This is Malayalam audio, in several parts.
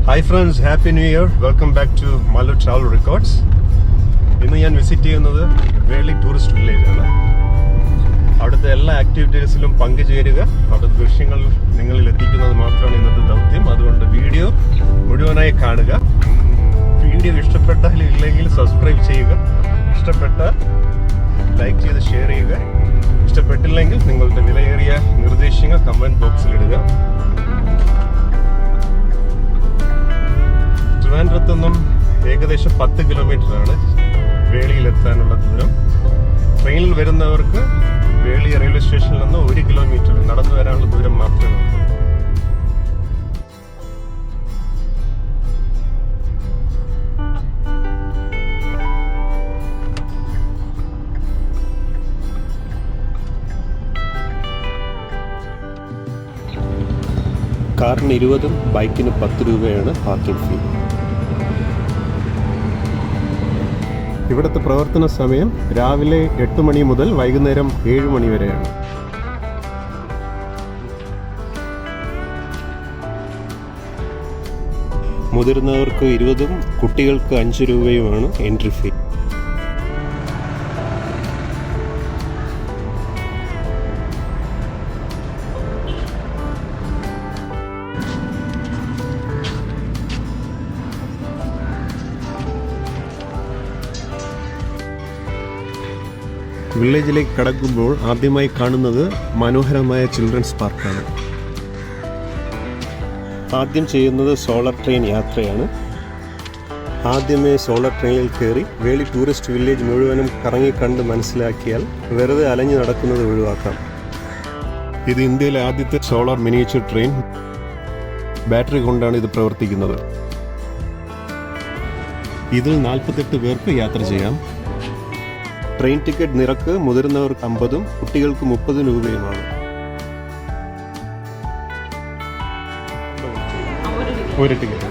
Hi friends, Happy New Year. Welcome back to Malu Travel Records. ഇന്ന് ഞാൻ വിസിറ്റ് ചെയ്യുന്നത് വേളി ടൂറിസ്റ്റ് വില്ലേജ് ആണ്. അവിടുത്തെ എല്ലാ ആക്ടിവിറ്റീസിലും പങ്കുചേരുക, അവിടുത്തെ ദൃശ്യങ്ങൾ നിങ്ങളിൽ എത്തിക്കുന്നത് മാത്രമാണ് ഇന്നത്തെ ദൗത്യം. അതുകൊണ്ട് വീഡിയോ മുഴുവനായി കാണുക. വീഡിയോ ഇഷ്ടപ്പെട്ടാൽ ഇല്ലെങ്കിൽ സബ്സ്ക്രൈബ് ചെയ്യുക, ഇഷ്ടപ്പെട്ട ലൈക്ക് ചെയ്ത് ഷെയർ ചെയ്യുക, ഇഷ്ടപ്പെട്ടില്ലെങ്കിൽ നിങ്ങളുടെ വിലയേറിയ നിർദ്ദേശങ്ങൾ കമൻറ്റ് ബോക്സിൽ ഇടുക. ട്രിവാൻഡ്രത്തു നിന്നും ഏകദേശം 10 കിലോമീറ്ററാണ് വേളിയിലെത്താനുള്ള ദൂരം. ട്രെയിനിൽ വരുന്നവർക്ക് വേളി റെയിൽവേ സ്റ്റേഷനിൽ നിന്ന് 1 കിലോമീറ്റർ നടന്നു വരാനുള്ള ദൂരം മാത്രമേ ഉള്ളൂ. കാറിന് 20 ബൈക്കിന് 10 രൂപയാണ് പാർക്കിംഗ് ഫീ. ഇവിടുത്തെ പ്രവർത്തന സമയം രാവിലെ 8 മണി മുതൽ വൈകുന്നേരം 7 മണി വരെയാണ്. മുതിർന്നവർക്ക് 20 കുട്ടികൾക്ക് 5 രൂപയുമാണ് എൻട്രി ഫീ. വില്ലേജിലേക്ക് കടക്കുമ്പോൾ ആദ്യമായി കാണുന്നത് മനോഹരമായ ചിൽഡ്രൻസ് പാർക്കാണ്. ആദ്യം ചെയ്യുന്നത് സോളർ ട്രെയിൻ യാത്രയാണ്. ആദ്യമേ സോളർ ട്രെയിനിൽ കയറി വേളി ടൂറിസ്റ്റ് വില്ലേജ് മുഴുവനും കറങ്ങിക്കണ്ട് മനസ്സിലാക്കിയാൽ വെറുതെ അലഞ്ഞു നടക്കുന്നത് ഒഴിവാക്കാം. ഇത് ഇന്ത്യയിലെ ആദ്യത്തെ സോളർ മിനിയേച്ചർ ട്രെയിൻ. ബാറ്ററി കൊണ്ടാണ് ഇത് പ്രവർത്തിക്കുന്നത്. ഇതിൽ 48 പേർക്ക് യാത്ര ചെയ്യാം. ട്രെയിൻ ടിക്കറ്റ് നിരക്ക് മുതിർന്നവർക്ക് 50 കുട്ടികൾക്ക് 30 രൂപയുമാണ്. ഒരു ടിക്കറ്റ്.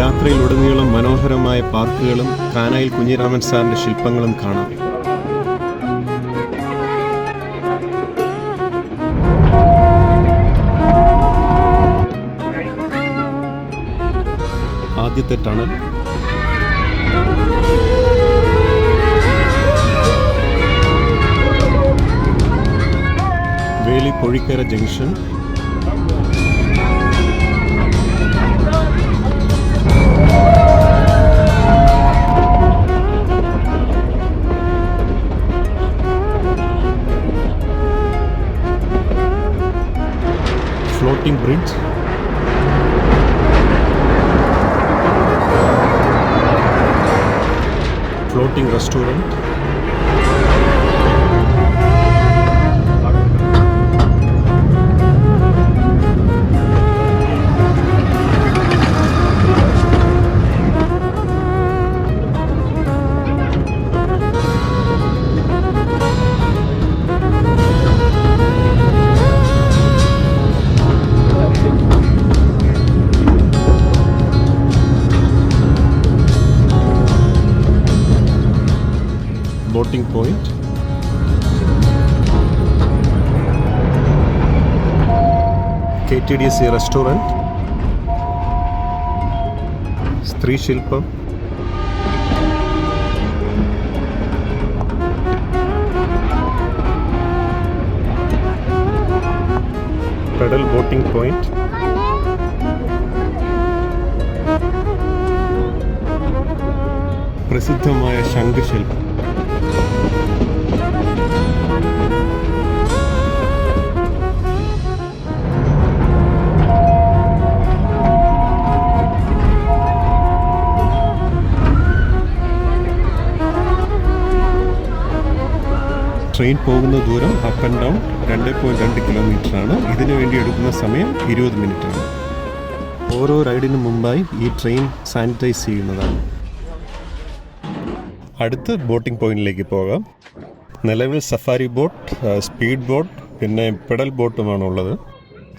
യാത്രയിലുടനീളം മനോഹരമായ പാർക്കുകളും കാനായിൽ കുഞ്ഞിരാമൻ സാറിന്റെ ശില്പങ്ങളും കാണാം. ആദ്യത്തെ tunnel, Veli Pozhikkara junction, floating bridge, floating restaurant, boating point, KTDC restaurant, സ്ത്രീ ശില്പം, പെഡൽ ബോട്ടിംഗ് പോയിന്റ്, പ്രസിദ്ധമായ ശംഖുശില്പം. ട്രെയിൻ പോകുന്ന ദൂരം അപ്പ് ആൻഡ് ഡൗൺ 2.2 കിലോമീറ്ററാണ്. ഇതിനു വേണ്ടി എടുക്കുന്ന സമയം 20 മിനിറ്റാണ്. ഓരോ റൈഡിന് മുമ്പായി ഈ ട്രെയിൻ സാനിറ്റൈസ് ചെയ്യുന്നതാണ്. അടുത്ത് ബോട്ടിംഗ് പോയിന്റിലേക്ക് പോകാം. നിലവിൽ സഫാരി ബോട്ട്, സ്പീഡ് ബോട്ട്, പിന്നെ പെഡൽ ബോട്ടുമാണുള്ളത്.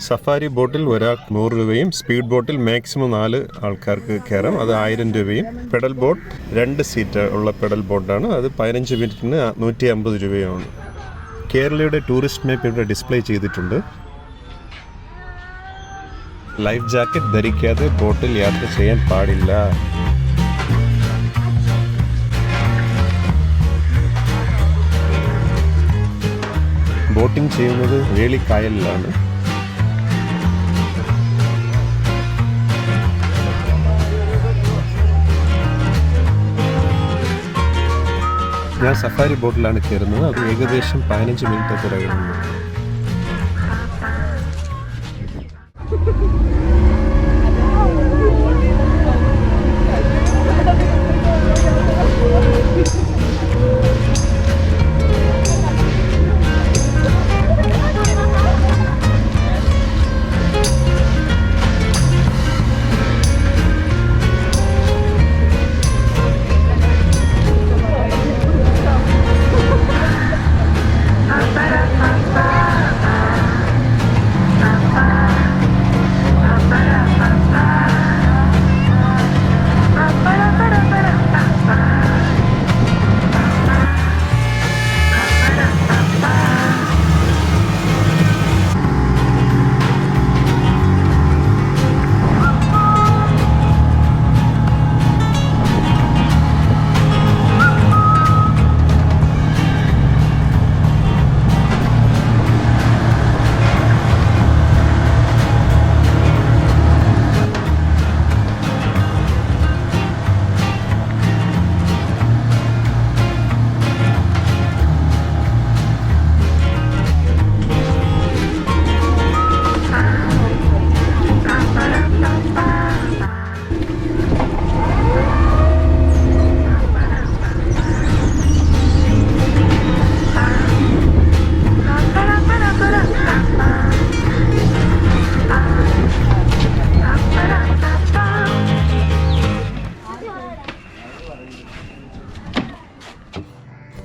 സഫാരി ബോട്ടിൽ ഒരാൾക്ക് 100 രൂപയും സ്പീഡ് ബോട്ടിൽ മാക്സിമം 4 ആൾക്കാർക്ക് കയറാം, അത് 1000 രൂപയും. പെഡൽ ബോട്ട് 2 സീറ്റ് ഉള്ള പെഡൽ ബോട്ടാണ്, അത് 15 മിനിറ്റിന് 150 രൂപയുമാണ്. കേരളയുടെ ടൂറിസ്റ്റ് മാപ്പ് ഇവിടെ ഡിസ്പ്ലേ ചെയ്തിട്ടുണ്ട്. ലൈഫ് ജാക്കറ്റ് ധരിക്കാതെ ബോട്ടിൽ യാത്ര ചെയ്യാൻ പാടില്ല. ബോട്ടിംഗ് ചെയ്യുന്നത് വേളിക്കായലിലാണ്. ഞാൻ സഫാരി ബോട്ടിലാണ് കയറുന്നത്. അത് ഏകദേശം 15 മിനിറ്റത്തെ റൈഡുണ്ട്.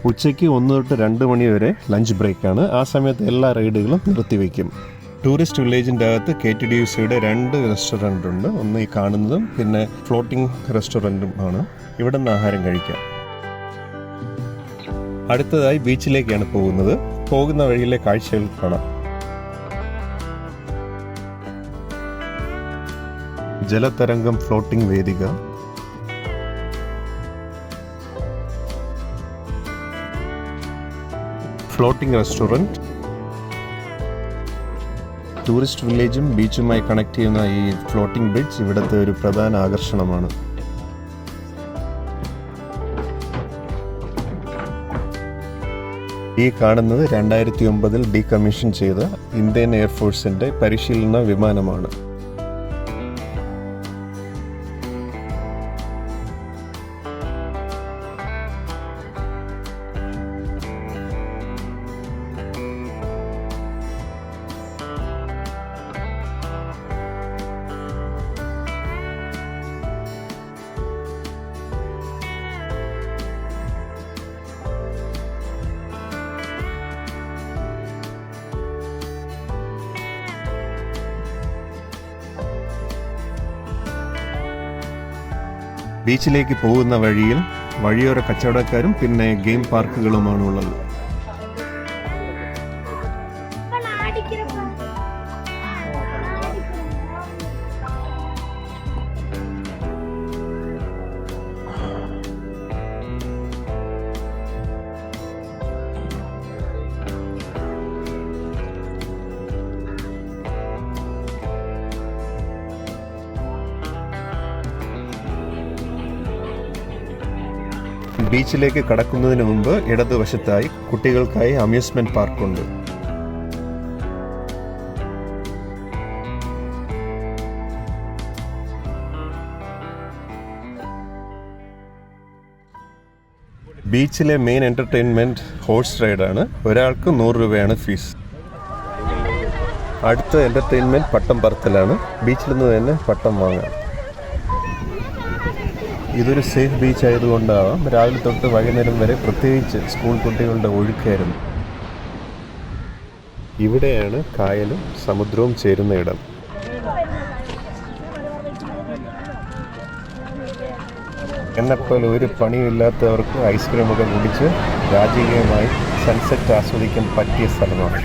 ഉച്ചയ്ക്ക് 1 തൊട്ട് 2 മണി വരെ ലഞ്ച് ബ്രേക്കാണ്. ആ സമയത്ത് എല്ലാ റൈഡുകളും നിർത്തിവെക്കും. ടൂറിസ്റ്റ് വില്ലേജിൻ്റെ അകത്ത് KTDCയുടെ 2 റെസ്റ്റോറൻ്റ് ഉണ്ട്. ഒന്ന് ഈ കാണുന്നതും പിന്നെ ഫ്ലോട്ടിംഗ് റെസ്റ്റോറൻറ്റും ആണ്. ഇവിടെ നിന്ന് ആഹാരം കഴിക്കാം. അടുത്തതായി ബീച്ചിലേക്കാണ് പോകുന്നത്. പോകുന്ന വഴിയിലെ കാഴ്ചകൾ കാണാം. ജലതരംഗം ഫ്ലോട്ടിംഗ് വേദിക, ഫ്ലോട്ടിംഗ് റെസ്റ്റോറൻറ്റ്. ടൂറിസ്റ്റ് വില്ലേജും ബീച്ചുമായി കണക്ട് ചെയ്യുന്ന ഈ ഫ്ലോട്ടിംഗ് ബ്രിഡ്ജ് ഇവിടുത്തെ ഒരു പ്രധാന ആകർഷണമാണ്. ഈ കാണുന്നത് 2009 ഡീകമ്മീഷൻ ചെയ്ത ഇന്ത്യൻ എയർഫോഴ്സിൻ്റെ പരിശീലന വിമാനമാണ്. ബീച്ചിലേക്ക് പോകുന്ന വഴിയിൽ വഴിയോര കച്ചവടക്കാരും പിന്നെ ഗെയിം പാർക്കുകളുമാണുള്ളത്. ബീച്ചിലേക്ക് കടക്കുന്നതിന് മുമ്പ് ഇടതുവശത്തായി കുട്ടികൾക്കായി അമ്യൂസ്മെന്റ് പാർക്കുണ്ട്. ബീച്ചിലെ മെയിൻ എൻ്റർടൈൻമെൻറ്റ് ഹോഴ്സ് റൈഡാണ്. ഒരാൾക്ക് 100 രൂപയാണ് ഫീസ്. അടുത്ത എൻ്റർടൈൻമെൻറ്റ് പട്ടം പറത്തലാണ്. ബീച്ചിൽ നിന്ന് തന്നെ പട്ടം വാങ്ങാം. ഇതൊരു സേഫ് ബീച്ച് ആയതുകൊണ്ടാവാം രാവിലെ തൊട്ട് വൈകുന്നേരം വരെ പ്രത്യേകിച്ച് സ്കൂൾ കുട്ടികളുടെ ഒഴുക്കായിരുന്നു. ഇവിടെയാണ് കായലും സമുദ്രവും ചേരുന്ന ഇടം. എന്നെപ്പോലെ ഒരു പണിയില്ലാത്തവർക്ക് ഐസ്ക്രീമൊക്കെ കുടിച്ച് രാജകീയമായി സൺസെറ്റ് ആസ്വദിക്കാൻ പറ്റിയ സ്ഥലമാണ്.